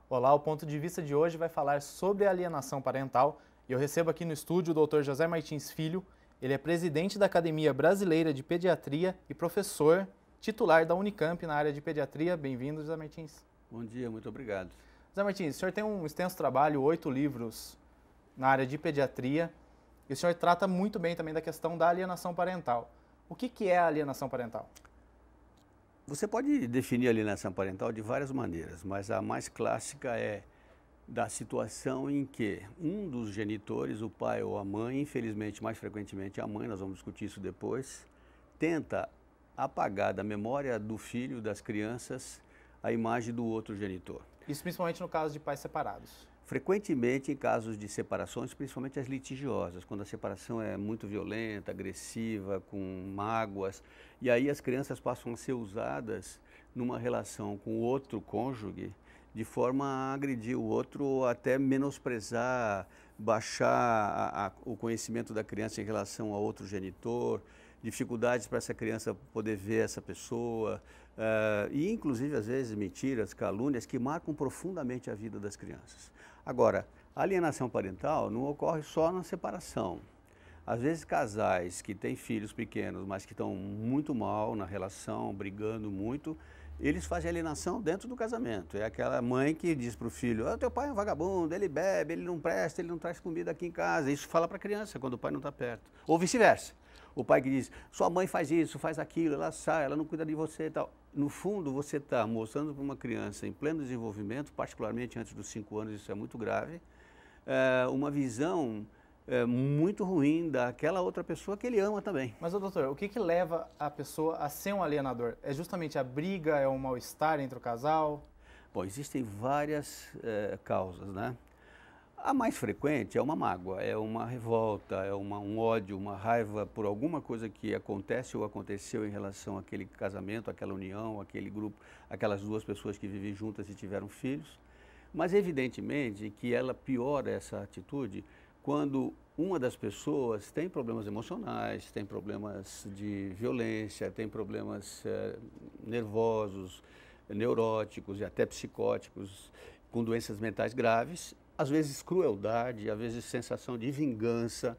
Olá, o ponto de vista de hoje vai falar sobre alienação parental e eu recebo aqui no estúdio o Dr. José Martins Filho. Ele é presidente da Academia Brasileira de Pediatria e professor titular da Unicamp na área de pediatria. Bem-vindo, José Martins. Bom dia, muito obrigado. José Martins, o senhor tem um extenso trabalho, 8 livros na área de pediatria e o senhor trata muito bem também da questão da alienação parental. O que é a alienação parental? Você pode definir a alienação parental de várias maneiras, mas a mais clássica é da situação em que um dos genitores, o pai ou a mãe, infelizmente mais frequentemente a mãe, nós vamos discutir isso depois, tenta apagar da memória do filho, das crianças, a imagem do outro genitor. Isso principalmente no caso de pais separados. Frequentemente em casos de separações, principalmente as litigiosas, quando a separação é muito violenta, agressiva, com mágoas, e aí as crianças passam a ser usadas numa relação com o outro cônjuge, de forma a agredir o outro, até menosprezar, baixar o conhecimento da criança em relação a outro genitor, dificuldades para essa criança poder ver essa pessoa, e inclusive às vezes mentiras, calúnias que marcam profundamente a vida das crianças. Agora, a alienação parental não ocorre só na separação. Às vezes casais que têm filhos pequenos, mas que estão muito mal na relação, brigando muito, eles fazem alienação dentro do casamento. É aquela mãe que diz para o filho, teu pai é um vagabundo, ele bebe, ele não presta, ele não traz comida aqui em casa. Isso fala para a criança quando o pai não está perto. Ou vice-versa. O pai que diz, sua mãe faz isso, faz aquilo, ela sai, ela não cuida de você e tal. No fundo, você está mostrando para uma criança em pleno desenvolvimento, particularmente antes dos 5 anos, isso é muito grave, uma visão muito ruim daquela outra pessoa que ele ama também. Mas, doutor, o que leva a pessoa a ser um alienador? É justamente a briga, é o mal-estar entre o casal? Bom, existem várias causas, né? A mais frequente é uma mágoa, é uma revolta, é um ódio, uma raiva por alguma coisa que acontece ou aconteceu em relação àquele casamento, àquela união, àquele grupo, aquelas duas pessoas que vivem juntas e tiveram filhos. Mas evidentemente que ela piora essa atitude quando uma das pessoas tem problemas emocionais, tem problemas de violência, tem problemas nervosos, neuróticos e até psicóticos, com doenças mentais graves, às vezes crueldade, às vezes sensação de vingança,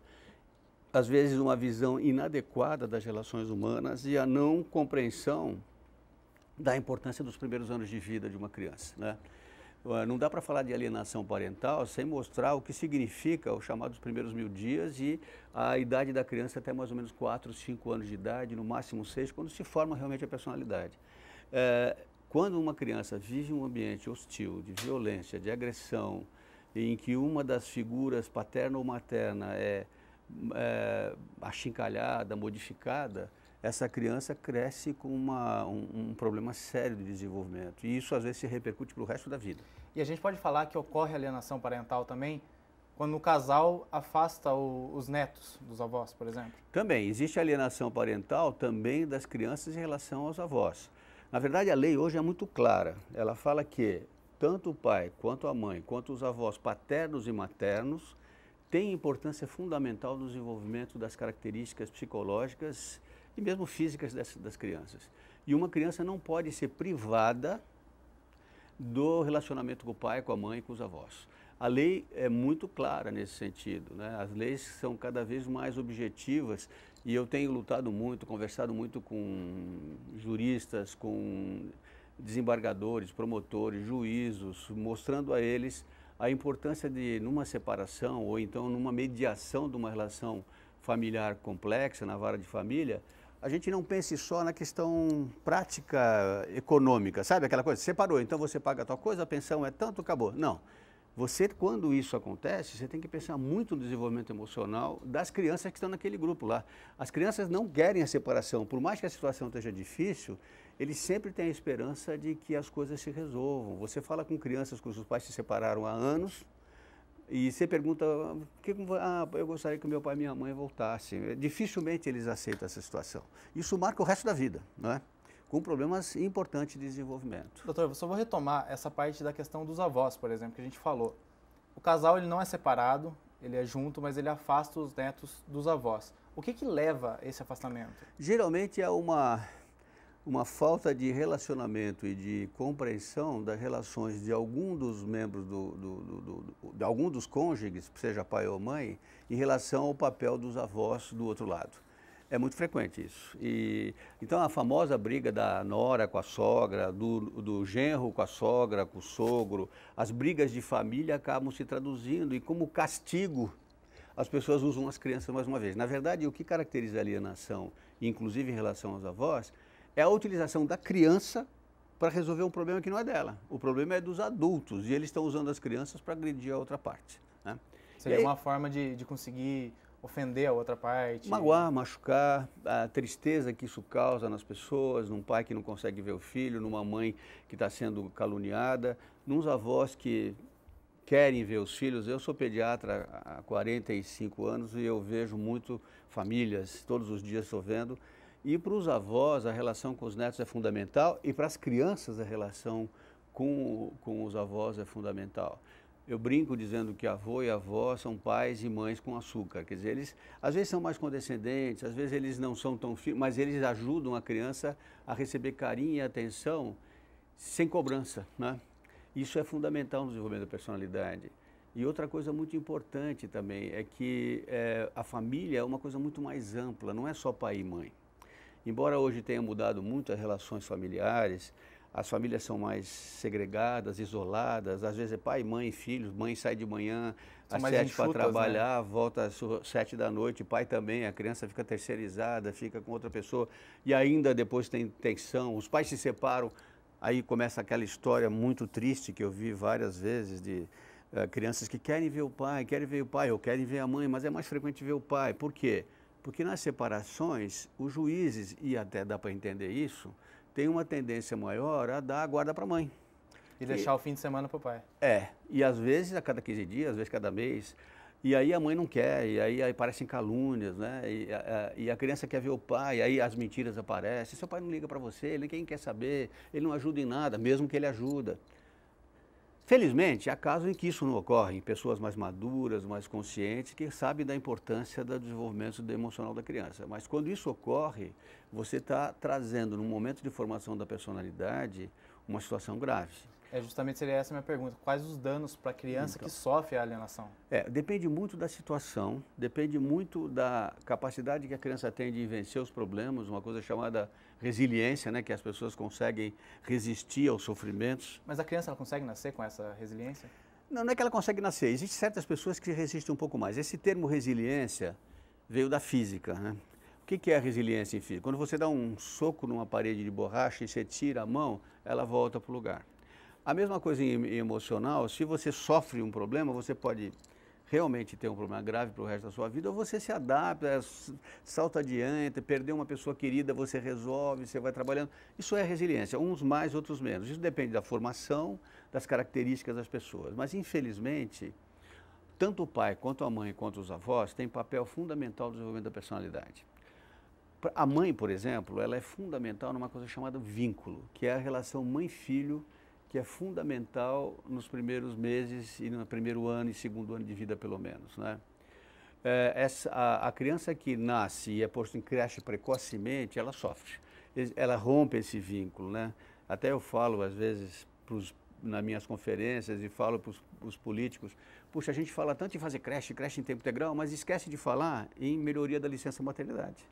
às vezes uma visão inadequada das relações humanas e a não compreensão da importância dos primeiros anos de vida de uma criança, né? Não dá para falar de alienação parental sem mostrar o que significa os chamados primeiros 1000 dias e a idade da criança até mais ou menos 4, 5 anos de idade, no máximo 6, quando se forma realmente a personalidade. Quando uma criança vive um ambiente hostil, de violência, de agressão, em que uma das figuras paterna ou materna é achincalhada, modificada, essa criança cresce com um problema sério de desenvolvimento. E isso às vezes se repercute para o resto da vida. E a gente pode falar que ocorre alienação parental também quando o casal afasta os netos dos avós, por exemplo? Também, existe alienação parental também das crianças em relação aos avós. Na verdade, a lei hoje é muito clara. Ela fala que tanto o pai, quanto a mãe, quanto os avós paternos e maternos têm importância fundamental no desenvolvimento das características psicológicas e mesmo físicas das crianças. E uma criança não pode ser privada do relacionamento com o pai, com a mãe e com os avós. A lei é muito clara nesse sentido, né? As leis são cada vez mais objetivas e eu tenho lutado muito, conversado muito com juristas, com desembargadores, promotores, juízos, mostrando a eles a importância de, numa separação ou então numa mediação de uma relação familiar complexa, na vara de família, a gente não pense só na questão prática econômica, sabe aquela coisa, separou, então você paga a tua coisa, a pensão é tanto, acabou. Não. Você, quando isso acontece, você tem que pensar muito no desenvolvimento emocional das crianças que estão naquele grupo lá. As crianças não querem a separação, por mais que a situação esteja difícil, eles sempre têm a esperança de que as coisas se resolvam. Você fala com crianças cujos pais se separaram há anos e você pergunta, eu gostaria que meu pai e minha mãe voltassem. Dificilmente eles aceitam essa situação. Isso marca o resto da vida, não é? Com problemas importantes de desenvolvimento. Doutor, eu só vou retomar essa parte da questão dos avós, por exemplo, que a gente falou. O casal ele não é separado, ele é junto, mas ele afasta os netos dos avós. O que leva a esse afastamento? Geralmente é uma falta de relacionamento e de compreensão das relações de algum dos membros de algum dos cônjuges, seja pai ou mãe, em relação ao papel dos avós do outro lado. É muito frequente isso. Então a famosa briga da nora com a sogra, do genro com a sogra, com o sogro, as brigas de família acabam se traduzindo e como castigo as pessoas usam as crianças mais uma vez. Na verdade, o que caracteriza a alienação, inclusive em relação aos avós, é a utilização da criança para resolver um problema que não é dela. O problema é dos adultos e eles estão usando as crianças para agredir a outra parte, né? Seria uma forma de conseguir ofender a outra parte. Magoar, machucar, a tristeza que isso causa nas pessoas, num pai que não consegue ver o filho, numa mãe que está sendo caluniada, nos avós que querem ver os filhos. Eu sou pediatra há 45 anos e eu vejo muito famílias, todos os dias estou vendo. E para os avós, a relação com os netos é fundamental e para as crianças a relação com os avós é fundamental. Eu brinco dizendo que avô e avó são pais e mães com açúcar. Quer dizer, eles às vezes são mais condescendentes, às vezes eles não são tão firmes, mas eles ajudam a criança a receber carinho e atenção sem cobrança, né? Isso é fundamental no desenvolvimento da personalidade. E outra coisa muito importante também é que a família é uma coisa muito mais ampla, não é só pai e mãe. Embora hoje tenha mudado muito as relações familiares, as famílias são mais segregadas, isoladas, às vezes é pai, mãe, filhos, mãe sai de manhã às 7 para trabalhar, né? Volta às 7 da noite, pai também, a criança fica terceirizada, fica com outra pessoa e ainda depois tem tensão, os pais se separam, aí começa aquela história muito triste que eu vi várias vezes de crianças que querem ver o pai ou querem ver a mãe, mas é mais frequente ver o pai. Por quê? Porque nas separações, os juízes, e até dá para entender isso, tem uma tendência maior a dar a guarda para a mãe. E deixar o fim de semana para o pai. E às vezes a cada 15 dias, às vezes cada mês, e aí a mãe não quer, e aí aparecem calúnias, né? E a criança quer ver o pai, aí as mentiras aparecem, seu pai não liga para você, ele nem quer saber, ele não ajuda em nada, mesmo que ele ajuda. Felizmente, há casos em que isso não ocorre, em pessoas mais maduras, mais conscientes, que sabem da importância do desenvolvimento emocional da criança. Mas quando isso ocorre, você está trazendo, num momento de formação da personalidade, uma situação grave. Justamente seria essa a minha pergunta. Quais os danos para a criança que sofre a alienação? Depende muito da situação, depende muito da capacidade que a criança tem de vencer os problemas, uma coisa chamada resiliência, né, que as pessoas conseguem resistir aos sofrimentos. Mas a criança ela consegue nascer com essa resiliência? Não, não é que ela consegue nascer, existem certas pessoas que resistem um pouco mais. Esse termo resiliência veio da física, né? O que é a resiliência em física? Quando você dá um soco numa parede de borracha e você tira a mão, ela volta para o lugar. A mesma coisa em emocional, se você sofre um problema, você pode realmente ter um problema grave para o resto da sua vida, ou você se adapta, salta adiante, perder uma pessoa querida, você resolve, você vai trabalhando. Isso é resiliência, uns mais, outros menos. Isso depende da formação, das características das pessoas. Mas, infelizmente, tanto o pai, quanto a mãe, quanto os avós têm papel fundamental no desenvolvimento da personalidade. A mãe, por exemplo, ela é fundamental numa coisa chamada vínculo, que é a relação mãe-filho, que é fundamental nos primeiros meses e no primeiro ano e segundo ano de vida, pelo menos, né? A criança que nasce e é posta em creche precocemente, ela sofre, ela rompe esse vínculo, né? Até eu falo, às vezes, nas minhas conferências e falo para os políticos, puxa, a gente fala tanto em fazer creche em tempo integral, mas esquece de falar em melhoria da licença maternidade.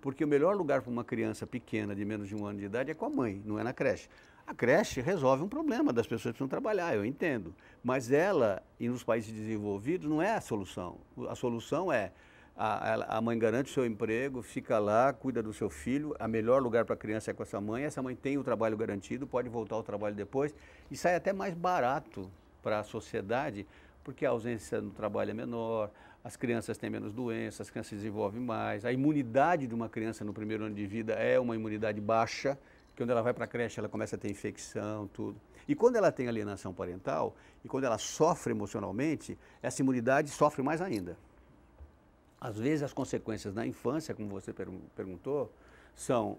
Porque o melhor lugar para uma criança pequena de menos de 1 ano de idade é com a mãe, não é na creche. A creche resolve um problema das pessoas que precisam trabalhar, eu entendo. Mas ela, e nos países desenvolvidos, não é a solução. A solução é a mãe garante o seu emprego, fica lá, cuida do seu filho, o melhor lugar para a criança é com essa mãe tem o trabalho garantido, pode voltar ao trabalho depois, e sai até mais barato para a sociedade, porque a ausência no trabalho é menor, as crianças têm menos doenças, as crianças se desenvolvem mais, a imunidade de uma criança no primeiro ano de vida é uma imunidade baixa, quando ela vai para a creche, ela começa a ter infecção, tudo. E quando ela tem alienação parental, e quando ela sofre emocionalmente, essa imunidade sofre mais ainda. Às vezes, as consequências na infância, como você perguntou, são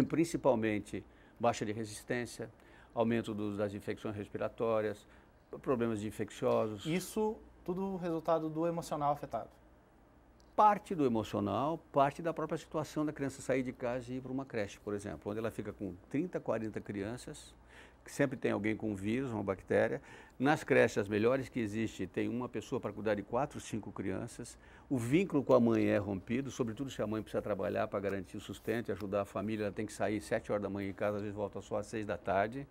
principalmente baixa de resistência, aumento das infecções respiratórias, problemas infecciosos. Isso tudo resultado do emocional afetado? Parte do emocional, parte da própria situação da criança sair de casa e ir para uma creche, por exemplo, onde ela fica com 30, 40 crianças, que sempre tem alguém com um vírus, uma bactéria. Nas creches, as melhores que existem, tem uma pessoa para cuidar de 4, 5 crianças. O vínculo com a mãe é rompido, sobretudo se a mãe precisa trabalhar para garantir o sustento e ajudar a família. Ela tem que sair 7 horas da manhã em casa, às vezes volta só às 6 da tarde.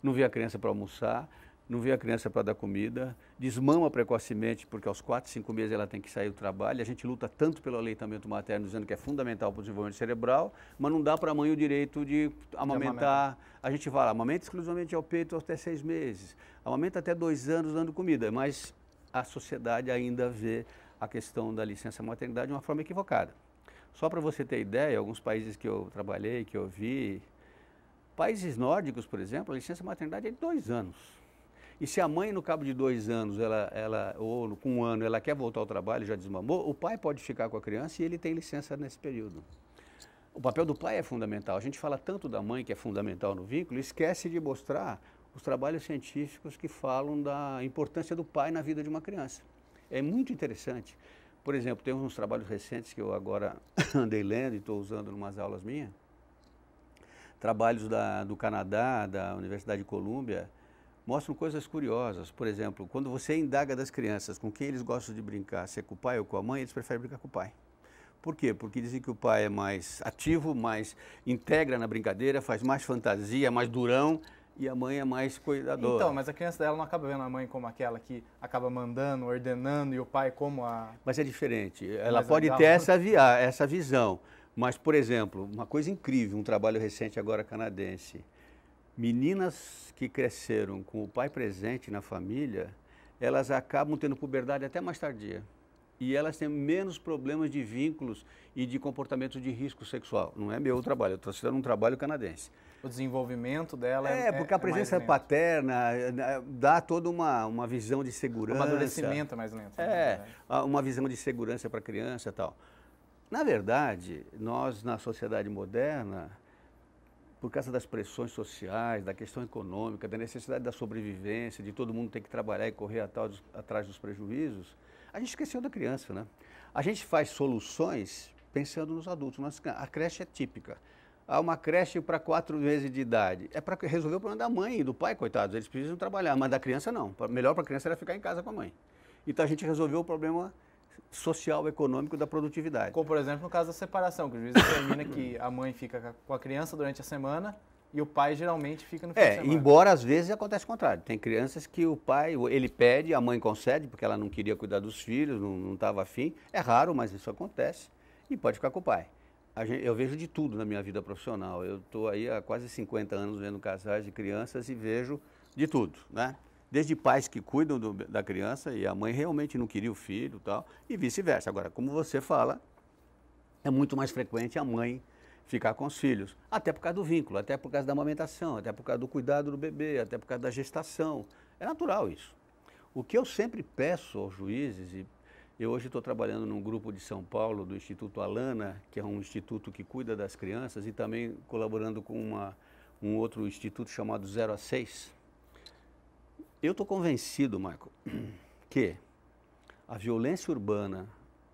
Não vê a criança para almoçar, não vê a criança para dar comida, desmama precocemente, porque aos 4, 5 meses ela tem que sair do trabalho. A gente luta tanto pelo aleitamento materno, dizendo que é fundamental para o desenvolvimento cerebral, mas não dá para a mãe o direito de amamentar. A gente fala, amamenta exclusivamente ao peito até 6 meses, amamenta até 2 anos dando comida, mas a sociedade ainda vê a questão da licença maternidade de uma forma equivocada. Só para você ter ideia, alguns países que eu trabalhei, que eu vi, países nórdicos, por exemplo, a licença maternidade é de 2 anos. E se a mãe, no cabo de 2 anos, ou com 1 ano, ela quer voltar ao trabalho e já desmamou, o pai pode ficar com a criança e ele tem licença nesse período. O papel do pai é fundamental. A gente fala tanto da mãe, que é fundamental no vínculo, e esquece de mostrar os trabalhos científicos que falam da importância do pai na vida de uma criança. É muito interessante. Por exemplo, tem uns trabalhos recentes que eu agora andei lendo e estou usando em umas aulas minhas. Trabalhos do Canadá, da Universidade de Colômbia, mostram coisas curiosas. Por exemplo, quando você indaga das crianças com quem eles gostam de brincar, se é com o pai ou com a mãe, eles preferem brincar com o pai. Por quê? Porque dizem que o pai é mais ativo, mais integra na brincadeira, faz mais fantasia, é mais durão, e a mãe é mais cuidadora. Então, mas a criança dela não acaba vendo a mãe como aquela que acaba mandando, ordenando, e o pai como a... Mas é diferente. Ela pode ter essa visão. Mas, por exemplo, uma coisa incrível, um trabalho recente agora canadense. Meninas que cresceram com o pai presente na família, elas acabam tendo puberdade até mais tardia. E elas têm menos problemas de vínculos e de comportamento de risco sexual. Não é meu trabalho, eu estou citando um trabalho canadense. O desenvolvimento dela porque a presença paterna dá toda uma visão de segurança. O amadurecimento é mais lento. Uma visão de segurança para a criança e tal. Na verdade, nós na sociedade moderna, por causa das pressões sociais, da questão econômica, da necessidade da sobrevivência, de todo mundo ter que trabalhar e correr atrás dos prejuízos, a gente esqueceu da criança, né? A gente faz soluções pensando nos adultos. A creche é típica. Há uma creche para 4 meses de idade. É para resolver o problema da mãe e do pai, coitados. Eles precisam trabalhar, mas da criança não. Melhor para a criança era ficar em casa com a mãe. Então a gente resolveu o problema social, econômico da produtividade. Como, por exemplo, no caso da separação, que o juiz determina que a mãe fica com a criança durante a semana e o pai geralmente fica no fim de semana. Embora às vezes acontece o contrário. Tem crianças que o pai, ele pede, a mãe concede, porque ela não queria cuidar dos filhos, não estava afim. É raro, mas isso acontece e pode ficar com o pai. Eu vejo de tudo na minha vida profissional. Eu estou aí há quase 50 anos vendo casais de crianças e vejo de tudo, né? Desde pais que cuidam da criança e a mãe realmente não queria o filho e tal, e vice-versa. Agora, como você fala, é muito mais frequente a mãe ficar com os filhos, até por causa do vínculo, até por causa da amamentação, até por causa do cuidado do bebê, até por causa da gestação. É natural isso. O que eu sempre peço aos juízes, e eu hoje estou trabalhando num grupo de São Paulo, do Instituto Alana, que é um instituto que cuida das crianças, e também colaborando com um outro instituto chamado 0 a 6. Eu estou convencido, Marco, que a violência urbana,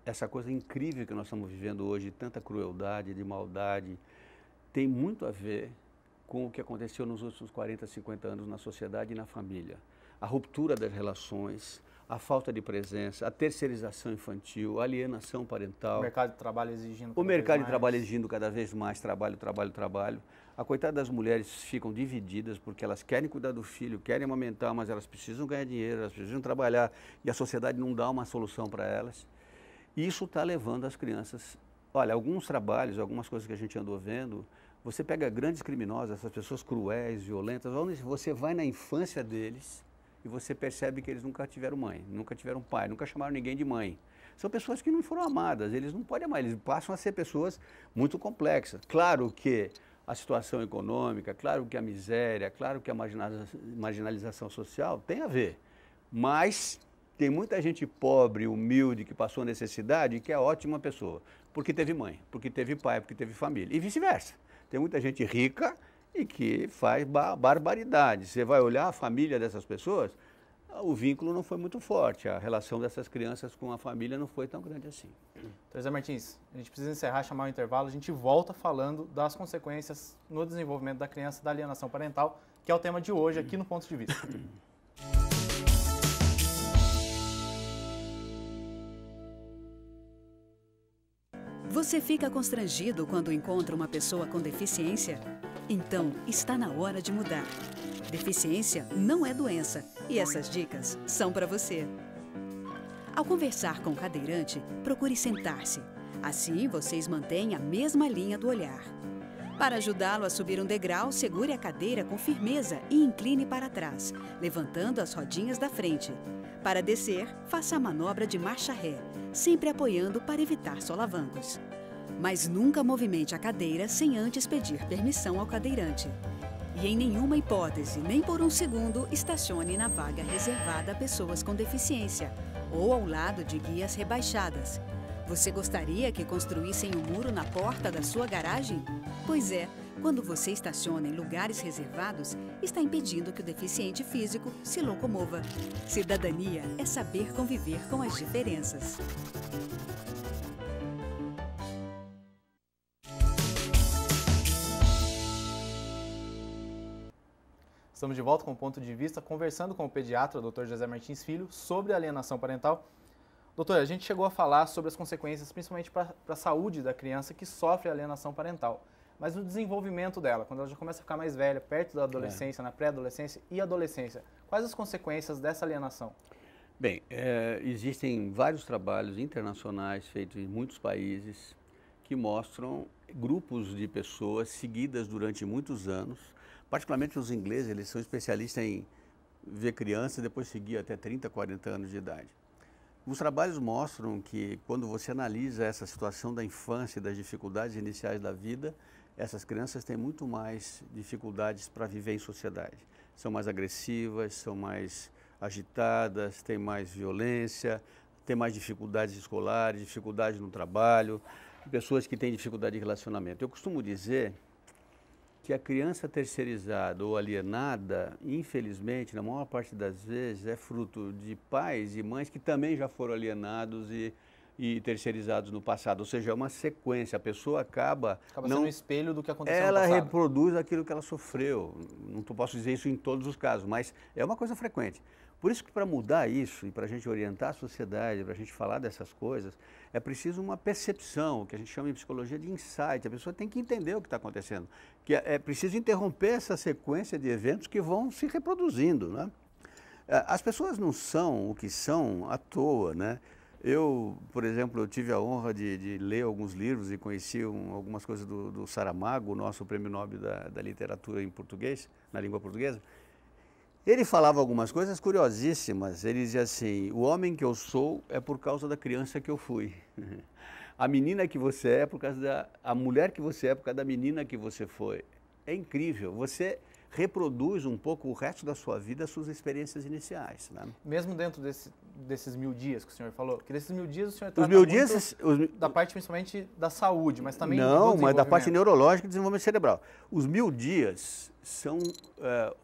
essa coisa incrível que nós estamos vivendo hoje, tanta crueldade, de maldade, tem muito a ver com o que aconteceu nos últimos 40, 50 anos na sociedade e na família. A ruptura das relações, a falta de presença, a terceirização infantil, a alienação parental. O mercado de trabalho exigindo O mercado de trabalho exigindo cada vez mais trabalho. A coitada das mulheres ficam divididas porque elas querem cuidar do filho, querem amamentar, mas elas precisam ganhar dinheiro, elas precisam trabalhar e a sociedade não dá uma solução para elas. Isso está levando as crianças... Olha, alguns trabalhos, algumas coisas que a gente andou vendo, você pega grandes criminosos, essas pessoas cruéis, violentas, você vai na infância deles e você percebe que eles nunca tiveram mãe, nunca tiveram pai, nunca chamaram ninguém de mãe. São pessoas que não foram amadas, eles não podem amar, eles passam a ser pessoas muito complexas. Claro que a situação econômica, claro que a miséria, claro que a marginalização social tem a ver, mas tem muita gente pobre, humilde, que passou necessidade e que é ótima pessoa, porque teve mãe, porque teve pai, porque teve família, e vice-versa. Tem muita gente rica e que faz barbaridade. Você vai olhar a família dessas pessoas, o vínculo não foi muito forte, a relação dessas crianças com a família não foi tão grande assim. Doutor Zé Martins, a gente precisa encerrar, chamar o intervalo, a gente volta falando das consequências no desenvolvimento da criança da alienação parental, que é o tema de hoje aqui no Ponto de Vista. Você fica constrangido quando encontra uma pessoa com deficiência? Então, está na hora de mudar. Deficiência não é doença e essas dicas são para você. Ao conversar com o cadeirante, procure sentar-se. Assim, vocês mantêm a mesma linha do olhar. Para ajudá-lo a subir um degrau, segure a cadeira com firmeza e incline para trás, levantando as rodinhas da frente. Para descer, faça a manobra de marcha ré, sempre apoiando para evitar solavancos. Mas nunca movimente a cadeira sem antes pedir permissão ao cadeirante. E em nenhuma hipótese, nem por um segundo, estacione na vaga reservada a pessoas com deficiência ou ao lado de guias rebaixadas. Você gostaria que construíssem um muro na porta da sua garagem? Pois é, quando você estaciona em lugares reservados, está impedindo que o deficiente físico se locomova. Cidadania é saber conviver com as diferenças. Estamos de volta com o Ponto de Vista, conversando com o pediatra, Dr. José Martins Filho, sobre a alienação parental. Doutor, a gente chegou a falar sobre as consequências, principalmente para a saúde da criança que sofre alienação parental. Mas no desenvolvimento dela, quando ela já começa a ficar mais velha, perto da adolescência, na pré-adolescência e adolescência, quais as consequências dessa alienação? Bem, existem vários trabalhos internacionais feitos em muitos países que mostram grupos de pessoas seguidas durante muitos anos. Particularmente os ingleses, eles são especialistas em ver crianças e depois seguir até 30, 40 anos de idade. Os trabalhos mostram que quando você analisa essa situação da infância e das dificuldades iniciais da vida, essas crianças têm muito mais dificuldades para viver em sociedade. São mais agressivas, são mais agitadas, têm mais violência, têm mais dificuldades escolares, dificuldades no trabalho, pessoas que têm dificuldade de relacionamento. Eu costumo dizer que a criança terceirizada ou alienada, infelizmente, na maior parte das vezes, é fruto de pais e mães que também já foram alienados e terceirizados no passado. Ou seja, é uma sequência, a pessoa acaba sendo um espelho do que aconteceu no passado. Ela reproduz aquilo que ela sofreu. Não posso dizer isso em todos os casos, mas é uma coisa frequente. Por isso que para mudar isso e para a gente orientar a sociedade, para a gente falar dessas coisas, é preciso uma percepção, que a gente chama em psicologia de insight. A pessoa tem que entender o que está acontecendo. Que é preciso interromper essa sequência de eventos que vão se reproduzindo, né? As pessoas não são o que são à toa, né? Eu, por exemplo, eu tive a honra de ler alguns livros e conheci algumas coisas do Saramago, o nosso prêmio Nobel da literatura em português, na língua portuguesa. Ele falava algumas coisas curiosíssimas. Ele dizia assim: o homem que eu sou é por causa da criança que eu fui. A menina que você é por causa a mulher que você é por causa da menina que você foi. É incrível. Você reproduz um pouco o resto da sua vida, as suas experiências iniciais, né? Mesmo dentro desses 1000 dias que o senhor falou, que desses 1000 dias o senhor trata muito da parte principalmente da saúde, mas também não, mas da parte neurológica e desenvolvimento cerebral. Os 1000 dias são,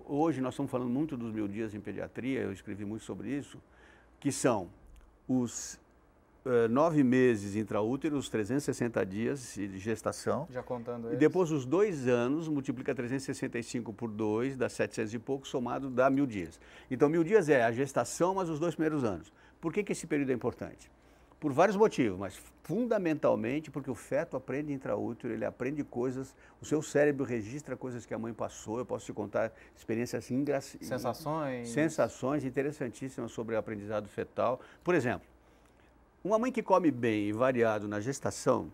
hoje nós estamos falando muito dos 1000 dias em pediatria, eu escrevi muito sobre isso, que são os 9 meses intraútero, os 360 dias de gestação. Já contando eles. E depois os 2 anos, multiplica 365 por 2, dá 700 e pouco, somado dá 1000 dias. Então 1000 dias é a gestação, mas os 2 primeiros anos. Por que esse período é importante? Por vários motivos, mas fundamentalmente porque o feto aprende intraútero, ele aprende coisas, o seu cérebro registra coisas que a mãe passou. Eu posso te contar experiências sensações interessantíssimas sobre o aprendizado fetal. Por exemplo, uma mãe que come bem e variado na gestação,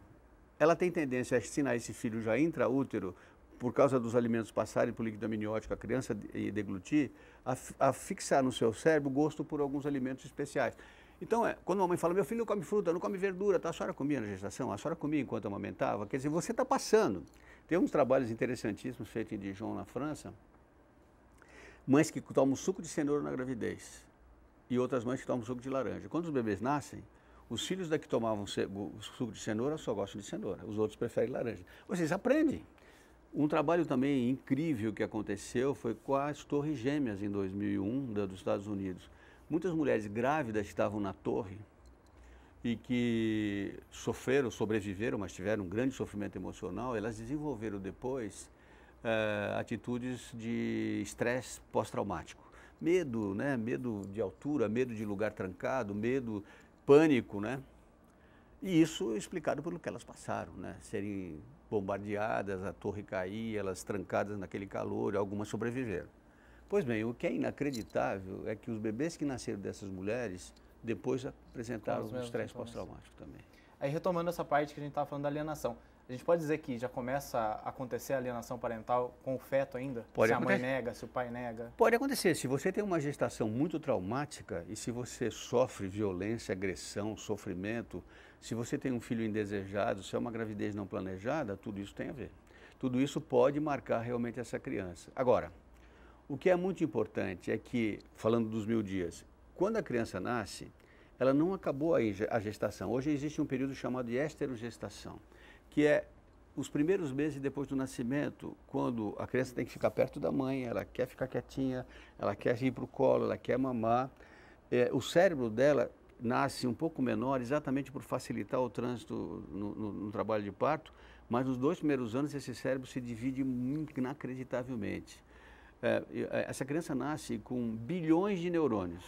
ela tem tendência a ensinar esse filho já intraútero, por causa dos alimentos passarem por líquido amniótico, a criança deglutir, a fixar no seu cérebro gosto por alguns alimentos especiais. Então, quando uma mãe fala: meu filho não come fruta, não come verdura, tá? A senhora comia na gestação, a senhora comia enquanto amamentava, quer dizer, você está passando. Tem uns trabalhos interessantíssimos feitos em Dijon, na França, mães que tomam suco de cenoura na gravidez e outras mães que tomam suco de laranja. Quando os bebês nascem, os filhos da que tomavam suco de cenoura só gostam de cenoura, os outros preferem laranja. Vocês aprendem. Um trabalho também incrível que aconteceu foi com as Torres Gêmeas em 2001, dos Estados Unidos. Muitas mulheres grávidas estavam na torre e que sofreram, sobreviveram, mas tiveram um grande sofrimento emocional, elas desenvolveram depois atitudes de estresse pós-traumático. Medo, né? Medo de altura, medo de lugar trancado, medo, pânico, né? E isso explicado pelo que elas passaram, né? Serem bombardeadas, a torre cair, elas trancadas naquele calor, algumas sobreviveram. Pois bem, o que é inacreditável é que os bebês que nasceram dessas mulheres depois apresentaram um estresse pós-traumático também. Aí retomando essa parte que a gente estava falando da alienação, a gente pode dizer que já começa a acontecer a alienação parental com o feto ainda? Pode se acontecer. A mãe nega, se o pai nega? Pode acontecer. Se você tem uma gestação muito traumática e se você sofre violência, agressão, sofrimento, se você tem um filho indesejado, se é uma gravidez não planejada, tudo isso tem a ver. Tudo isso pode marcar realmente essa criança. Agora, o que é muito importante é que, falando dos 1000 dias, quando a criança nasce, ela não acabou a gestação. Hoje existe um período chamado de esterogestação, que é os primeiros meses depois do nascimento, quando a criança tem que ficar perto da mãe, ela quer ficar quietinha, ela quer ir para o colo, ela quer mamar. O cérebro dela nasce um pouco menor exatamente por facilitar o trânsito no trabalho de parto, mas nos 2 primeiros anos esse cérebro se divide inacreditavelmente. Essa criança nasce com bilhões de neurônios,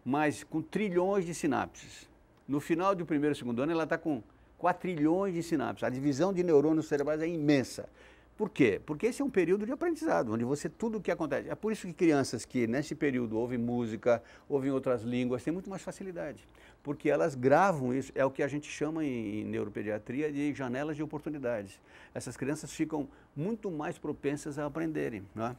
mas com trilhões de sinapses. No final do primeiro e segundo ano ela está com 4 trilhões de sinapses. A divisão de neurônios cerebrais é imensa. Por quê? Porque esse é um período de aprendizado, onde tudo o que acontece. É por isso que crianças que nesse período ouvem música, ouvem outras línguas, têm muito mais facilidade. Porque elas gravam isso, é o que a gente chama em neuropediatria de janelas de oportunidades. Essas crianças ficam muito mais propensas a aprenderem, né?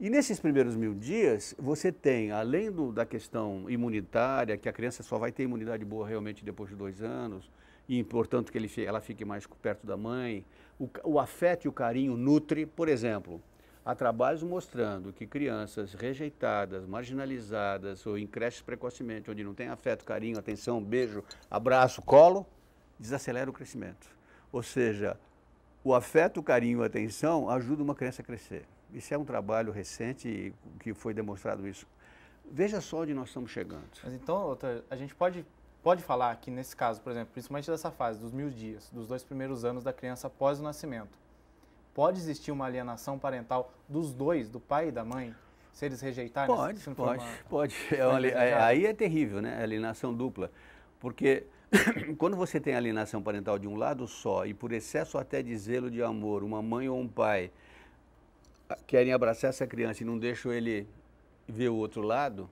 E nesses primeiros 1000 dias, você tem, além da questão imunitária, que a criança só vai ter imunidade boa realmente depois de 2 anos, e, portanto, que ela fique mais perto da mãe. O afeto e o carinho nutre, por exemplo, há trabalhos mostrando que crianças rejeitadas, marginalizadas ou em creches precocemente, onde não tem afeto, carinho, atenção, beijo, abraço, colo, desacelera o crescimento. Ou seja, o afeto, o carinho e a atenção ajudam uma criança a crescer. Isso é um trabalho recente que foi demonstrado isso. Veja só onde nós estamos chegando. Mas então, doutor, a gente pode falar que nesse caso, por exemplo, principalmente dessa fase, dos 1000 dias, dos 2 primeiros anos da criança após o nascimento, pode existir uma alienação parental dos dois, do pai e da mãe, se eles rejeitarem? Pode. Aí é terrível, né? A alienação dupla. Porque quando você tem alienação parental de um lado só e por excesso até de zelo de amor, uma mãe ou um pai querem abraçar essa criança e não deixam ele ver o outro lado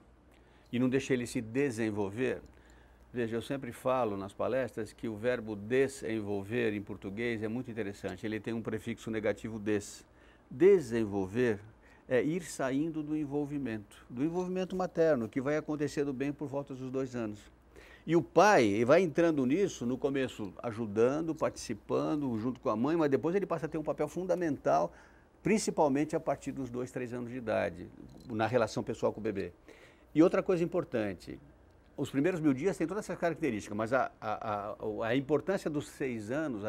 e não deixam ele se desenvolver. Veja, eu sempre falo nas palestras que o verbo desenvolver em português é muito interessante. Ele tem um prefixo negativo des. Desenvolver é ir saindo do envolvimento materno, que vai acontecendo bem por volta dos 2 anos. E o pai vai entrando nisso, no começo ajudando, participando, junto com a mãe, mas depois ele passa a ter um papel fundamental, principalmente a partir dos 2, 3 anos de idade, na relação pessoal com o bebê. E outra coisa importante, os primeiros 1000 dias têm todas essas características, mas a importância dos 6 anos,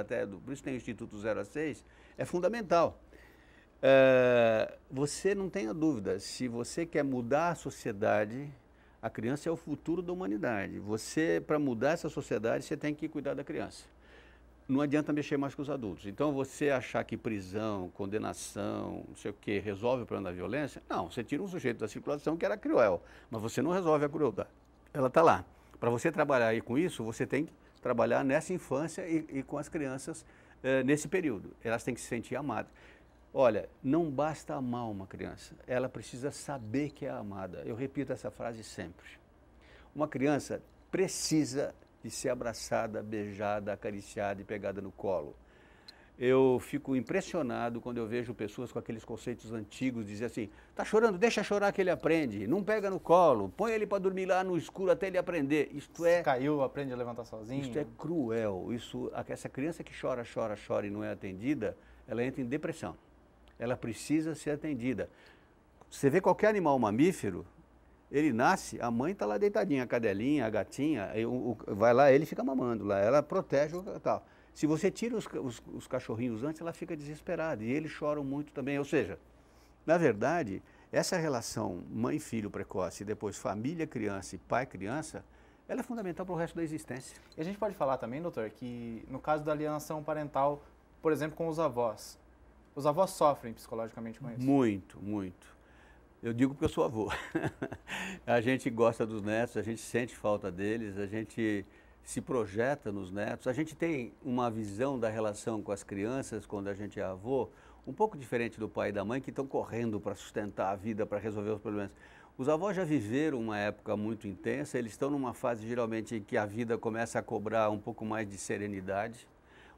por isso tem o Instituto 0 a 6, é fundamental. Você não tenha dúvida, se você quer mudar a sociedade, a criança é o futuro da humanidade. Para mudar essa sociedade, você tem que cuidar da criança. Não adianta mexer mais com os adultos. Então, você achar que prisão, condenação, não sei o quê, resolve o problema da violência, não, você tira um sujeito da circulação que era cruel, mas você não resolve a crueldade. Ela está lá. Para você trabalhar aí com isso, você tem que trabalhar nessa infância e com as crianças nesse período. Elas têm que se sentir amadas. Olha, não basta amar uma criança, ela precisa saber que é amada. Eu repito essa frase sempre. Uma criança precisa de ser abraçada, beijada, acariciada e pegada no colo. Eu fico impressionado quando eu vejo pessoas com aqueles conceitos antigos, dizer assim, tá chorando, deixa chorar que ele aprende, não pega no colo, põe ele para dormir lá no escuro até ele aprender. Se caiu, aprende a levantar sozinho. Isso é cruel. Essa criança que chora e não é atendida, ela entra em depressão. Ela precisa ser atendida. Você vê qualquer animal mamífero, ele nasce, a mãe está lá deitadinha, a cadelinha, a gatinha, vai lá, ele fica mamando lá, ela protege o tal. Se você tira os cachorrinhos antes, ela fica desesperada e eles choram muito também. Ou seja, na verdade, Essa relação mãe-filho precoce, e depois família-criança e pai-criança, ela é fundamental para o resto da existência. E a gente pode falar também, doutor, que no caso da alienação parental, por exemplo, com os avós sofrem psicologicamente com isso? Muito, muito. Eu digo porque eu sou avô. A gente gosta dos netos, a gente sente falta deles, a gente se projeta nos netos, a gente tem uma visão da relação com as crianças quando a gente é avô, um pouco diferente do pai e da mãe que estão correndo para sustentar a vida, para resolver os problemas. Os avós já viveram uma época muito intensa, eles estão numa fase geralmente em que a vida começa a cobrar um pouco mais de serenidade,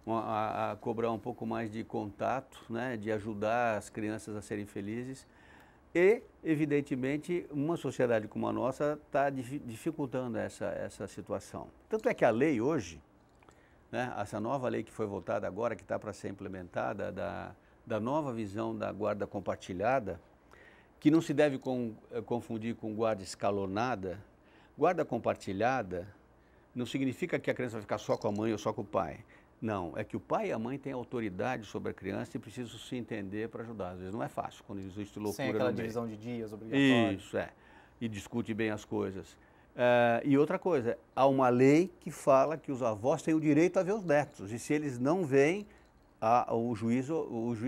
a cobrar um pouco mais de contato, né, de ajudar as crianças a serem felizes. E, evidentemente, uma sociedade como a nossa está dificultando essa situação. Tanto é que a lei hoje, né, essa nova lei que foi votada agora, que está para ser implementada, da nova visão da guarda compartilhada, que não se deve confundir com guarda escalonada. Guarda compartilhada não significa que a criança vai ficar só com a mãe ou só com o pai. Não, é que o pai e a mãe têm autoridade sobre a criança e precisam se entender para ajudar. Às vezes não é fácil, quando existe loucura sem no aquela meio. divisão de dias obrigatória. Isso, e discute bem as coisas. E outra coisa, há uma lei que fala que os avós têm o direito a ver os netos. E se eles não veem, o juiz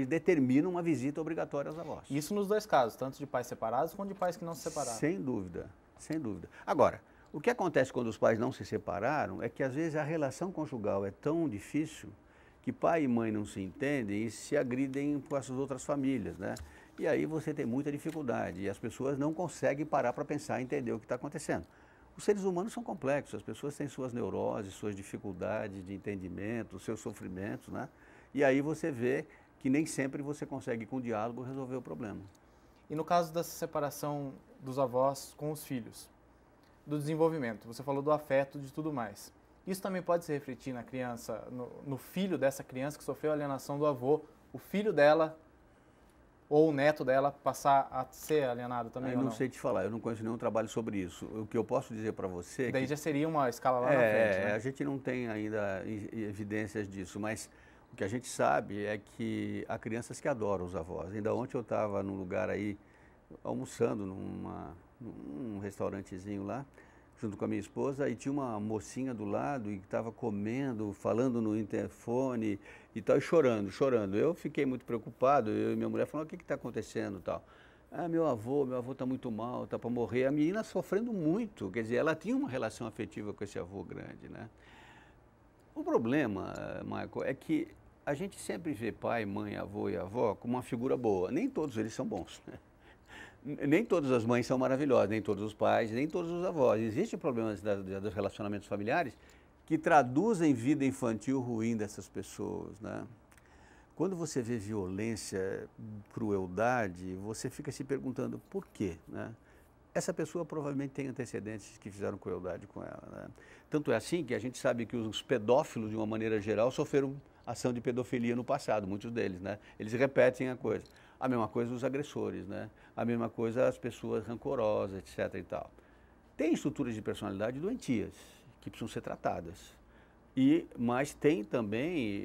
determina uma visita obrigatória aos avós. Isso nos dois casos, tanto de pais separados quanto de pais que não se separaram. Sem dúvida, sem dúvida. Agora, o que acontece quando os pais não se separaram é que às vezes a relação conjugal é tão difícil que pai e mãe não se entendem e se agridem com essas outras famílias, né? E aí você tem muita dificuldade e as pessoas não conseguem parar para pensar e entender o que está acontecendo. Os seres humanos são complexos, as pessoas têm suas neuroses, suas dificuldades de entendimento, seus sofrimentos, né? E aí você vê que nem sempre você consegue, com diálogo, resolver o problema. E no caso dessa separação dos avós com os filhos, do desenvolvimento, você falou do afeto, de tudo mais. Isso também pode se refletir na criança, no filho dessa criança que sofreu a alienação do avô, o filho dela ou o neto dela passar a ser alienado também? Eu não sei te falar, eu não conheço nenhum trabalho sobre isso. O que eu posso dizer para você... Daí já seria uma escala lá na frente, né? A gente não tem ainda evidências disso, mas o que a gente sabe é que há crianças que adoram os avós. Ainda ontem eu estava num lugar aí, almoçando num restaurantezinho lá, junto com a minha esposa, e tinha uma mocinha do lado e estava comendo, falando no interfone e tal, e chorando. Eu fiquei muito preocupado, eu e minha mulher falaram, o que está acontecendo e tal. Meu avô está muito mal, está para morrer. A menina sofrendo muito, quer dizer, ela tinha uma relação afetiva com esse avô grande, né? O problema, Michael, é que a gente sempre vê pai, mãe, avô e avó como uma figura boa. Nem todos eles são bons, né? Nem todas as mães são maravilhosas, nem todos os pais, nem todos os avós. Existem problemas dos relacionamentos familiares que traduzem vida infantil ruim dessas pessoas, né? Quando você vê violência, crueldade, você fica se perguntando por quê, né? Essa pessoa provavelmente tem antecedentes que fizeram crueldade com ela, né? Tanto é assim que a gente sabe que os pedófilos, de uma maneira geral, sofreram ação de pedofilia no passado, muitos deles, né? Eles repetem a coisa. A mesma coisa os agressores, né? A mesma coisa as pessoas rancorosas, etc. e tal. Tem estruturas de personalidade doentias, que precisam ser tratadas. Mas tem também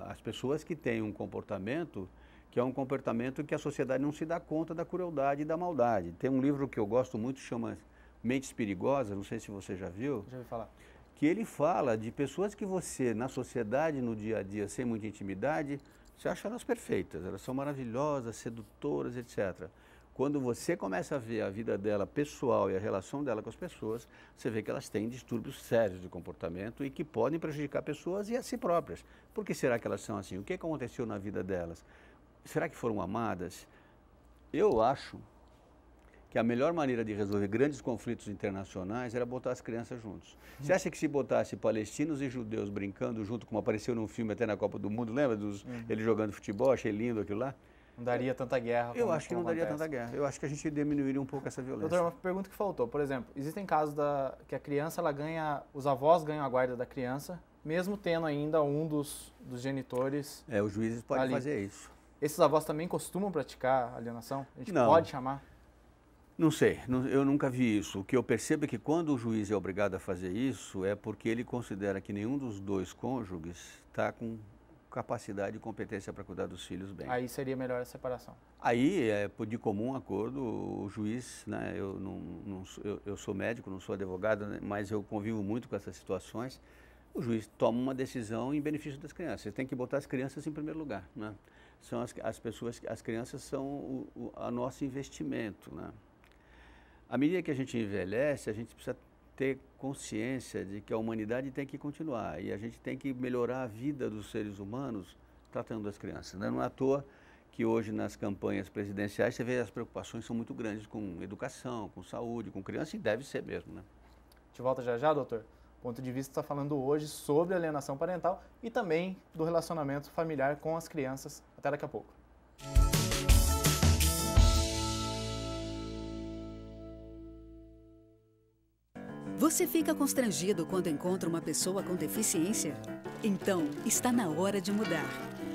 as pessoas que têm um comportamento que é um comportamento que a sociedade não se dá conta da crueldade e da maldade. Tem um livro que eu gosto muito, chama Mentes Perigosas, não sei se você já viu. Já ouvi falar. Que ele fala de pessoas que você, na sociedade, no dia a dia, sem muita intimidade, você acha elas perfeitas, elas são maravilhosas, sedutoras, etc. Quando você começa a ver a vida dela pessoal e a relação dela com as pessoas, você vê que elas têm distúrbios sérios de comportamento e que podem prejudicar pessoas e a si próprias. Por que será que elas são assim? O que aconteceu na vida delas? Será que foram amadas? Eu acho que a melhor maneira de resolver grandes conflitos internacionais era botar as crianças juntos. Você acha que se botasse palestinos e judeus brincando junto, como apareceu num filme até na Copa do Mundo, lembra eles jogando futebol, achei lindo aquilo lá? Não daria tanta guerra. Eu acho que não daria tanta guerra. Eu acho que a gente diminuiria um pouco essa violência. Doutor, uma pergunta que faltou. Por exemplo, existem casos que a criança, os avós ganham a guarda da criança, mesmo tendo ainda um dos genitores. Os juízes podem fazer isso. Esses avós também costumam praticar alienação? A gente não. Pode chamar? Não sei, eu nunca vi isso. O que eu percebo é que quando o juiz é obrigado a fazer isso é porque ele considera que nenhum dos dois cônjuges está com capacidade e competência para cuidar dos filhos bem. Aí seria melhor a separação. Aí, de comum acordo, o juiz, né, eu sou médico, não sou advogado, né, mas eu convivo muito com essas situações, o juiz toma uma decisão em benefício das crianças. Você tem que botar as crianças em primeiro lugar, né? São as crianças são o nosso investimento, né? À medida que a gente envelhece, a gente precisa ter consciência de que a humanidade tem que continuar e a gente tem que melhorar a vida dos seres humanos tratando das crianças, né? Não é à toa que hoje nas campanhas presidenciais você vê as preocupações são muito grandes com educação, com saúde, com criança, e deve ser mesmo, né? De volta já já, doutor. O ponto de vista está falando hoje sobre alienação parental e também do relacionamento familiar com as crianças. Até daqui a pouco. Você fica constrangido quando encontra uma pessoa com deficiência? Então, está na hora de mudar.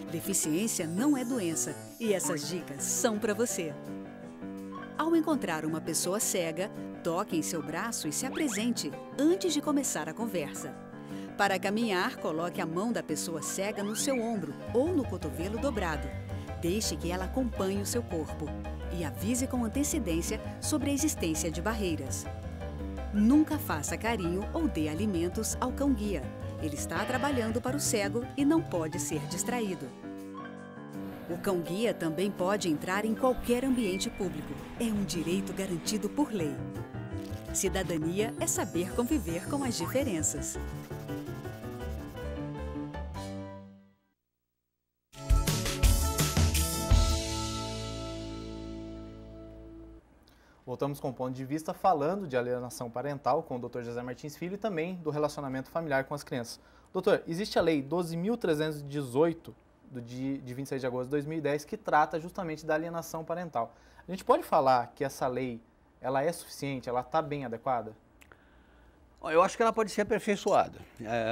Deficiência não é doença e essas dicas são para você. Ao encontrar uma pessoa cega, toque em seu braço e se apresente antes de começar a conversa. Para caminhar, coloque a mão da pessoa cega no seu ombro ou no cotovelo dobrado. Deixe que ela acompanhe o seu corpo e avise com antecedência sobre a existência de barreiras. Nunca faça carinho ou dê alimentos ao cão-guia. Ele está trabalhando para o cego e não pode ser distraído. O cão-guia também pode entrar em qualquer ambiente público. É um direito garantido por lei. Cidadania é saber conviver com as diferenças. Voltamos com o ponto de vista falando de alienação parental com o Dr. José Martins Filho e também do relacionamento familiar com as crianças. Doutor, existe a Lei 12.318, de 26 de agosto de 2010, que trata justamente da alienação parental. A gente pode falar que essa lei ela é suficiente, ela está bem adequada? Eu acho que ela pode ser aperfeiçoada.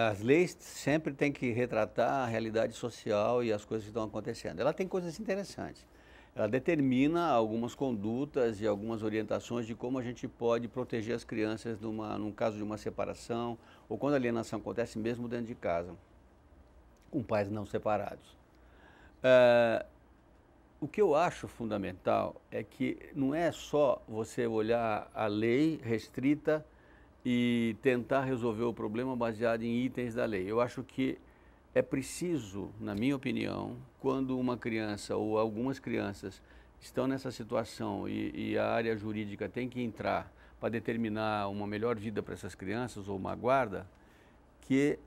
As leis sempre têm que retratar a realidade social e as coisas que estão acontecendo. Ela tem coisas interessantes. Ela determina algumas condutas e algumas orientações de como a gente pode proteger as crianças num caso de uma separação ou quando a alienação acontece mesmo dentro de casa, com pais não separados. O que eu acho fundamental é que não é só você olhar a lei restrita e tentar resolver o problema baseado em itens da lei. Eu acho que é preciso, na minha opinião, quando uma criança ou algumas crianças estão nessa situação e a área jurídica tem que entrar para determinar uma melhor vida para essas crianças ou uma guarda, que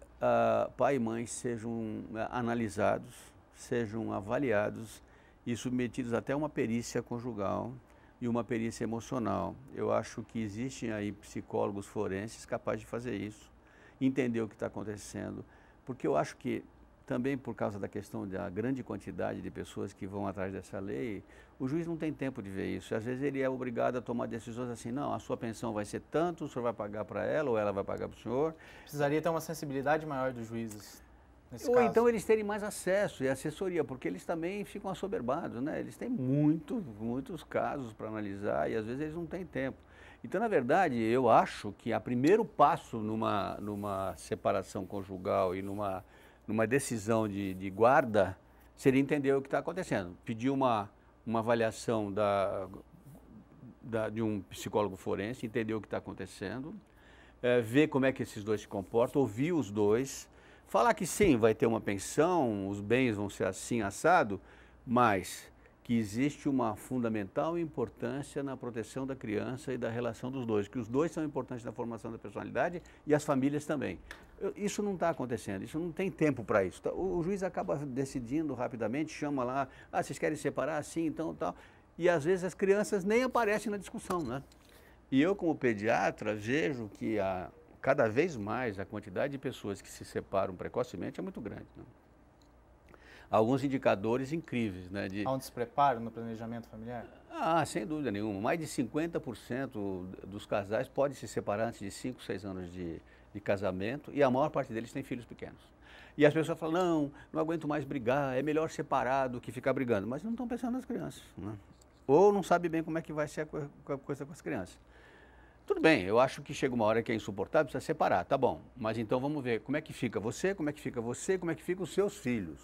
pai e mãe sejam analisados, sejam avaliados e submetidos até uma perícia conjugal e uma perícia emocional. Eu acho que existem aí psicólogos forenses capazes de fazer isso, entender o que está acontecendo, porque eu acho que também por causa da questão da grande quantidade de pessoas que vão atrás dessa lei, o juiz não tem tempo de ver isso. Às vezes ele é obrigado a tomar decisões assim, não, a sua pensão vai ser tanto, o senhor vai pagar para ela ou ela vai pagar para o senhor. Precisaria ter uma sensibilidade maior dos juízes nesse ou caso. então eles terem mais acesso e assessoria, porque eles também ficam assoberbados, né? Eles têm muitos casos para analisar e às vezes eles não têm tempo. Então, na verdade, eu acho que o primeiro passo numa separação conjugal e numa decisão de guarda seria entender o que está acontecendo. Pedir uma avaliação de um psicólogo forense, entender o que está acontecendo, ver como é que esses dois se comportam, ouvir os dois, falar que sim, vai ter uma pensão, os bens vão ser assim, assado, mas que existe uma fundamental importância na proteção da criança e da relação dos dois, que os dois são importantes na formação da personalidade e as famílias também. Isso não está acontecendo, isso não tem tempo para isso. O juiz acaba decidindo rapidamente, chama lá, vocês querem separar assim, então tal, e às vezes as crianças nem aparecem na discussão, né? E eu como pediatra vejo que cada vez mais a quantidade de pessoas que se separam precocemente é muito grande, né? Alguns indicadores incríveis, né? Há um despreparo no planejamento familiar? Sem dúvida nenhuma. Mais de 50% dos casais podem se separar antes de 5, 6 anos de casamento e a maior parte deles tem filhos pequenos. E as pessoas falam, não aguento mais brigar, é melhor separar do que ficar brigando. Mas não estão pensando nas crianças, né? Ou não sabe bem como é que vai ser a coisa com as crianças. Tudo bem, eu acho que chega uma hora que é insuportável, precisa separar, tá bom. Mas então vamos ver como é que fica você, como é que fica você, como é que ficam os seus filhos.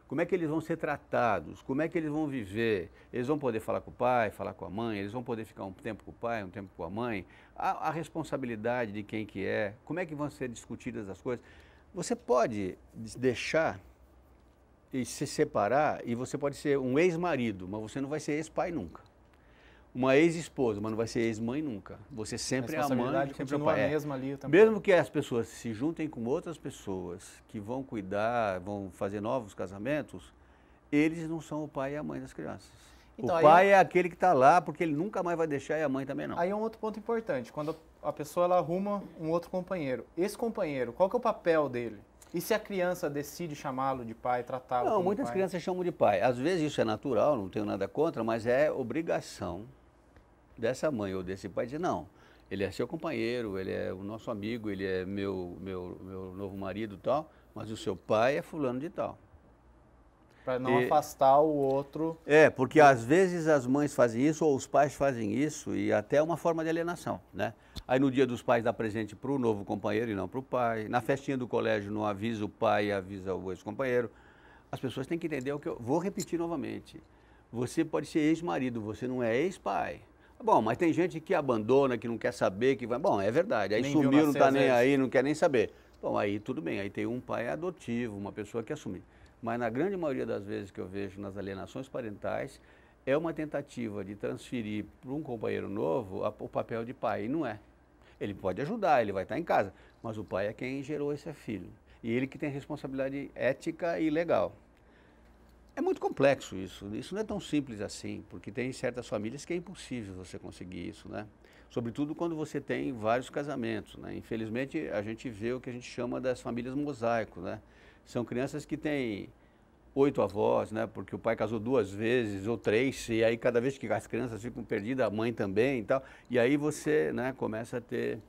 como é que eles vão ser tratados, como é que eles vão viver, eles vão poder falar com o pai, falar com a mãe, eles vão poder ficar um tempo com o pai, um tempo com a mãe, a responsabilidade de quem que é, como é que vão ser discutidas as coisas. Você pode deixar e se separar e você pode ser um ex-marido, mas você não vai ser ex-pai nunca. Uma ex-esposa, mas não vai ser ex-mãe nunca. Você sempre é a mãe, sempre é o pai. Mesmo ali também. Mesmo que as pessoas se juntem com outras pessoas que vão cuidar, vão fazer novos casamentos, eles não são o pai e a mãe das crianças. Então, o pai é aquele que está lá porque ele nunca mais vai deixar e a mãe também não. Aí é um outro ponto importante, quando a pessoa ela arruma um outro companheiro. Esse companheiro, qual que é o papel dele? E se a criança decide chamá-lo de pai, tratá-lo como muitas pai? Crianças chamam de pai. Às vezes isso é natural, não tenho nada contra, mas é obrigação dessa mãe ou desse pai dizer, não, ele é seu companheiro, ele é o nosso amigo, ele é meu novo marido e tal, mas o seu pai é fulano de tal. Para não afastar o outro. Porque às vezes as mães fazem isso ou os pais fazem isso e até é uma forma de alienação, né? Aí no dia dos pais dá presente para o novo companheiro e não para o pai. Na festinha do colégio não avisa o pai e avisa o ex-companheiro. As pessoas têm que entender o que eu vou repetir novamente. Você pode ser ex-marido, você não é ex-pai. Bom, mas tem gente que abandona, que não quer saber, que vai... Bom, é verdade. Aí nem sumiu, não está nem aí, não quer nem saber. Bom, aí tudo bem, aí tem um pai adotivo, uma pessoa que assume. Mas na grande maioria das vezes que eu vejo nas alienações parentais, é uma tentativa de transferir para um companheiro novo o papel de pai, e não é. Ele pode ajudar, ele vai estar em casa, mas o pai é quem gerou esse filho. E ele que tem responsabilidade ética e legal. É muito complexo isso não é tão simples assim, porque tem certas famílias que é impossível você conseguir isso, né? Sobretudo quando você tem vários casamentos, né? Infelizmente, a gente vê o que a gente chama das famílias mosaico, né? São crianças que têm 8 avós, né? Porque o pai casou 2 vezes ou 3, e aí cada vez que as crianças ficam perdidas, a mãe também e tal, e aí você, né, começa a ter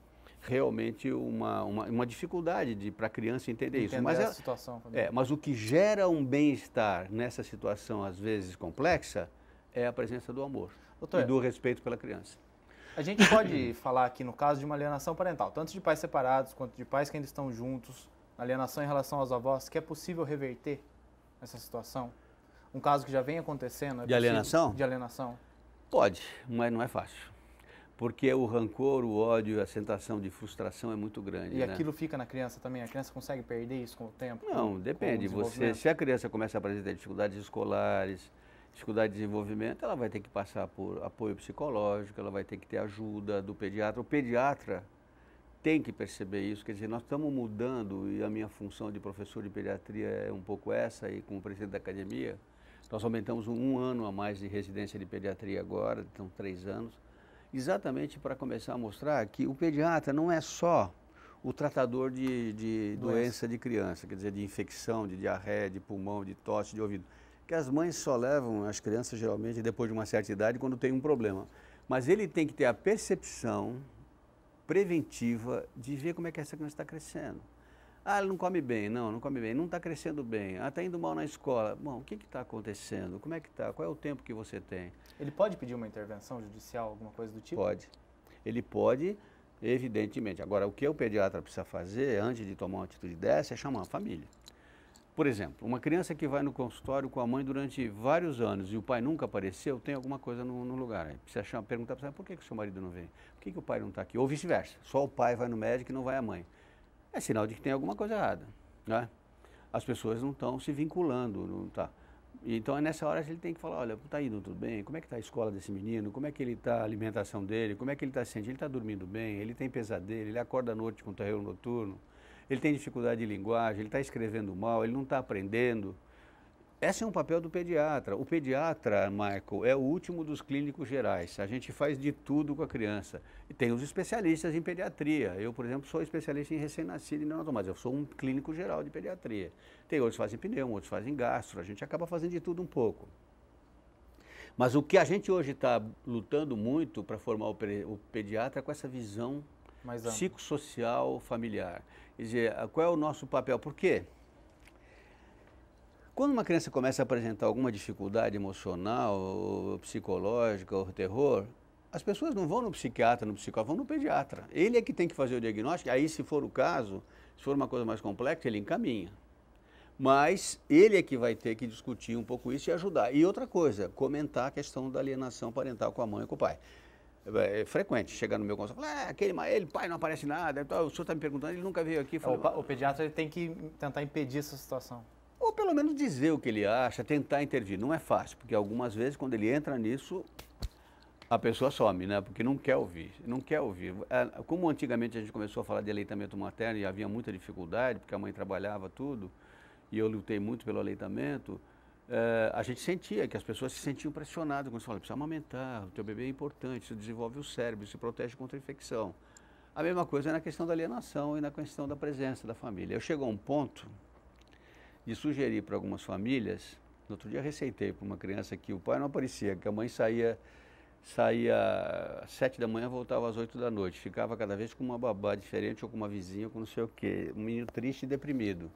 realmente uma dificuldade para a criança entender isso. Mas essa situação também. Mas o que gera um bem-estar nessa situação, às vezes complexa, é a presença do amor. Doutor, e do respeito pela criança. A gente pode falar aqui no caso de uma alienação parental, tanto de pais separados quanto de pais que ainda estão juntos, alienação em relação aos avós, que é possível reverter essa situação? Um caso que já vem acontecendo. De alienação? De alienação. Pode, mas não é fácil. Porque o rancor, o ódio, a sensação de frustração é muito grande. E aquilo fica na criança também? A criança consegue perder isso com o tempo? Não, depende. Se a criança começa a apresentar dificuldades escolares, dificuldade de desenvolvimento, ela vai ter que passar por apoio psicológico, ela vai ter que ter ajuda do pediatra. O pediatra tem que perceber isso, quer dizer, nós estamos mudando, e a minha função de professor de pediatria é um pouco essa, e como presidente da academia, nós aumentamos 1 ano a mais de residência de pediatria agora, então 3 anos, exatamente para começar a mostrar que o pediatra não é só o tratador de doença de criança, quer dizer, de infecção, de diarreia, de pulmão, de tosse, de ouvido, que as mães só levam as crianças geralmente depois de uma certa idade quando tem um problema, mas ele tem que ter a percepção preventiva de ver como é que essa criança está crescendo. Ah, ela não come bem, não come bem, não está crescendo bem, está indo mal na escola. Bom, o que está acontecendo? Como é que está? Qual é o tempo que você tem? Ele pode pedir uma intervenção judicial, alguma coisa do tipo? Pode. Ele pode, evidentemente. Agora, o que o pediatra precisa fazer antes de tomar uma atitude dessa é chamar a família. Por exemplo, uma criança que vai no consultório com a mãe durante vários anos e o pai nunca apareceu, tem alguma coisa no lugar. Aí precisa perguntar para você, por que o seu marido não vem? Por que o pai não está aqui? Ou vice-versa, só o pai vai no médico e não vai a mãe. É sinal de que tem alguma coisa errada, né? As pessoas não estão se vinculando, não tá. Então é nessa hora que ele tem que falar, olha, está indo tudo bem? Como é que está a escola desse menino? Como é que ele está a alimentação dele? Como é que ele está se sentindo? Ele está dormindo bem? Ele tem pesadelo? Ele acorda à noite com terror noturno? Ele tem dificuldade de linguagem? Ele está escrevendo mal? Ele não está aprendendo? Esse é um papel do pediatra. O pediatra, Michael, é o último dos clínicos gerais. A gente faz de tudo com a criança. E tem os especialistas em pediatria. Eu, por exemplo, sou especialista em recém-nascido e neonatal, mas eu sou um clínico geral de pediatria. Tem outros que fazem pneu, outros fazem gastro. A gente acaba fazendo de tudo um pouco. Mas o que a gente hoje está lutando muito para formar o pediatra é com essa visão psicossocial familiar. Quer dizer, qual é o nosso papel? Por quê? Quando uma criança começa a apresentar alguma dificuldade emocional, ou psicológica, ou terror, as pessoas não vão no psiquiatra, no psicólogo, vão no pediatra. Ele é que tem que fazer o diagnóstico, aí se for o caso, se for uma coisa mais complexa, ele encaminha. Mas ele é que vai ter que discutir um pouco isso e ajudar. E outra coisa, comentar a questão da alienação parental com a mãe e com o pai. É frequente chegar no meu consultório e falar, ele, pai, não aparece nada, o senhor está me perguntando, ele nunca veio aqui. Falei, o pediatra ele tem que tentar impedir essa situação. Ou pelo menos dizer o que ele acha, tentar intervir. Não é fácil, porque algumas vezes quando ele entra nisso, a pessoa some, né? Porque não quer ouvir, não quer ouvir. Como antigamente a gente começou a falar de aleitamento materno e havia muita dificuldade, porque a mãe trabalhava tudo, e eu lutei muito pelo aleitamento, a gente sentia que as pessoas se sentiam pressionadas quando você fala, precisa amamentar, o teu bebê é importante, isso desenvolve o cérebro, isso protege contra a infecção. A mesma coisa é na questão da alienação e na questão da presença da família. Eu chego a um ponto de sugerir para algumas famílias, no outro dia receitei para uma criança que o pai não aparecia, que a mãe saía às 7 da manhã, voltava às 8 da noite, ficava cada vez com uma babá diferente ou com uma vizinha, com não sei o quê, um menino triste e deprimido.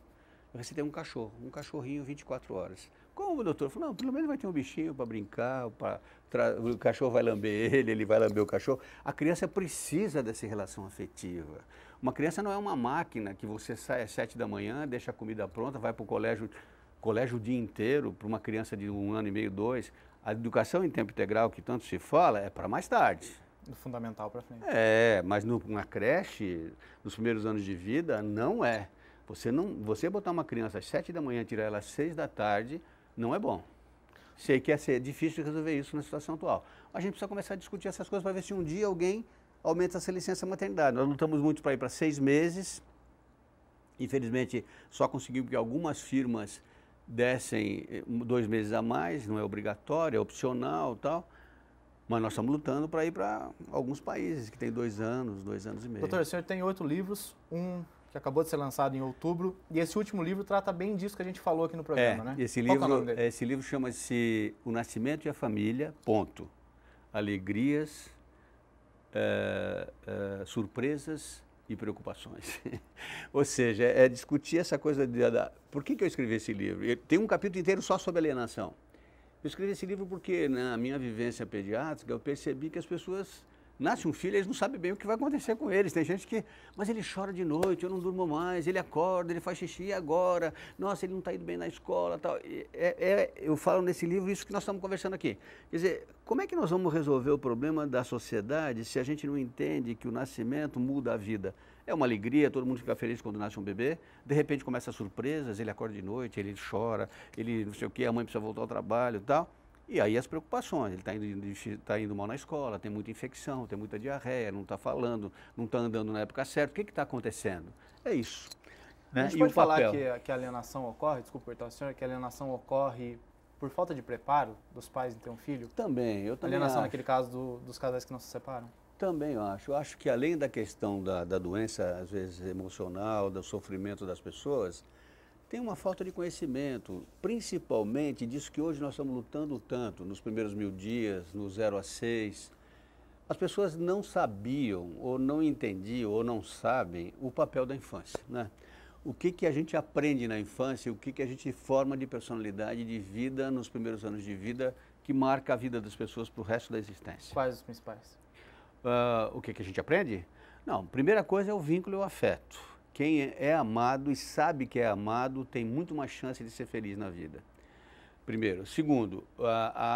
Eu receitei um cachorrinho 24 horas. Como, doutor? Eu falei, não, pelo menos vai ter um bichinho para brincar, o cachorro vai lamber ele vai lamber o cachorro. A criança precisa dessa relação afetiva. Uma criança não é uma máquina que você sai às 7 da manhã, deixa a comida pronta, vai para o colégio o dia inteiro, para uma criança de 1 ano e meio, 2. A educação em tempo integral, que tanto se fala, é para mais tarde. Do fundamental para frente. Mas na creche, nos primeiros anos de vida, não é. Você botar uma criança às 7 da manhã e tirar ela às 6 da tarde, não é bom. Sei que é difícil de resolver isso na situação atual. A gente precisa começar a discutir essas coisas para ver se um dia alguém aumenta essa licença maternidade. Nós lutamos muito para ir para 6 meses. Infelizmente, só conseguimos que algumas firmas dessem 2 meses a mais, não é obrigatório, é opcional e tal. Mas nós estamos lutando para ir para alguns países que têm 2 anos, 2 anos e meio. Doutor, o senhor tem 8 livros, um que acabou de ser lançado em outubro, e esse último livro trata bem disso que a gente falou aqui no programa, né? Esse Qual livro, que é o nome dele? Esse livro chama-se O Nascimento e a Família, ponto. Alegrias, surpresas e preocupações. Ou seja, é discutir essa coisa Por que eu escrevi esse livro? Tem um capítulo inteiro só sobre alienação. Eu escrevi esse livro porque, na minha vivência pediátrica, eu percebi que as pessoas... Nasce um filho, eles não sabem bem o que vai acontecer com eles. Tem gente que, mas ele chora de noite, eu não durmo mais, ele acorda, ele faz xixi agora, nossa, ele não está indo bem na escola, tal. Eu falo nesse livro isso que nós estamos conversando aqui. Quer dizer, como é que nós vamos resolver o problema da sociedade se a gente não entende que o nascimento muda a vida? É uma alegria, todo mundo fica feliz quando nasce um bebê, de repente começa surpresas, ele acorda de noite, ele chora, ele não sei o quê, a mãe precisa voltar ao trabalho e tal. E aí as preocupações, ele está indo mal na escola, tem muita infecção, tem muita diarreia, não está falando, não está andando na época certa, o que está acontecendo? É isso. Né? A gente pode falar que a alienação ocorre, desculpa cortar o senhor, que a alienação ocorre por falta de preparo dos pais em ter um filho? Também, eu também alienação acho. Naquele caso dos casais que não se separam? Também eu acho. Eu acho que além da questão da doença, às vezes emocional, do sofrimento das pessoas, tem uma falta de conhecimento, principalmente disso que hoje nós estamos lutando tanto, nos primeiros 1000 dias, no 0 a 6. As pessoas não sabiam, ou não entendiam, ou não sabem o papel da infância, né? O que a gente aprende na infância, o que a gente forma de personalidade, de vida, nos primeiros anos de vida, que marca a vida das pessoas para o resto da existência. Quais os principais? O que a gente aprende? Não, primeira coisa é o vínculo e o afeto. Quem é amado e sabe que é amado tem muito mais chance de ser feliz na vida. Primeiro. Segundo,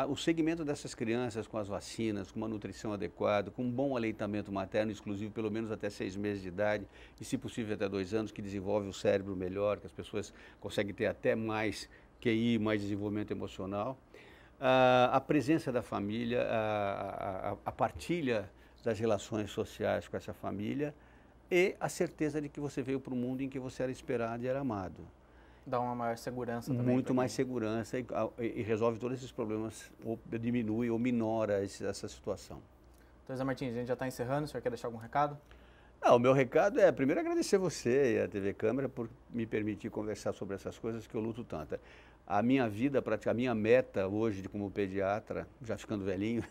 o segmento dessas crianças com as vacinas, com uma nutrição adequada, com um bom aleitamento materno exclusivo, pelo menos até 6 meses de idade, e se possível até 2 anos, que desenvolve o cérebro melhor, que as pessoas conseguem ter até mais QI, mais desenvolvimento emocional. A presença da família, a partilha das relações sociais com essa família, e a certeza de que você veio para o mundo em que você era esperado e era amado. Dá uma maior segurança também. Muito mais segurança e resolve todos esses problemas, ou diminui ou minora essa situação. Doutor Zé Martins, a gente já está encerrando, o senhor quer deixar algum recado? O meu recado é, primeiro, agradecer você e a TV Câmara por me permitir conversar sobre essas coisas que eu luto tanto. A minha vida, a minha meta hoje como pediatra, já ficando velhinho,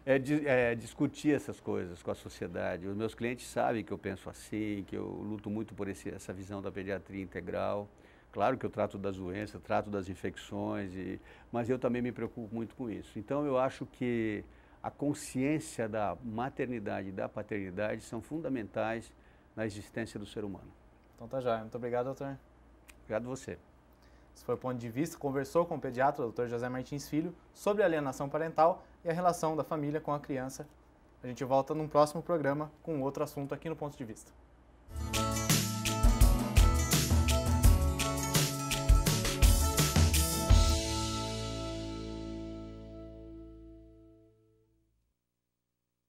é discutir essas coisas com a sociedade. Os meus clientes sabem que eu penso assim, que eu luto muito por essa visão da pediatria integral. Claro que eu trato das doenças, trato das infecções, mas eu também me preocupo muito com isso. Então eu acho que a consciência da maternidade e da paternidade são fundamentais na existência do ser humano. Então tá já. Muito obrigado, doutor. Obrigado a você. Esse foi o Ponto de Vista, conversou com o pediatra, o Dr. José Martins Filho, sobre a alienação parental e a relação da família com a criança. A gente volta num próximo programa com outro assunto aqui no Ponto de Vista.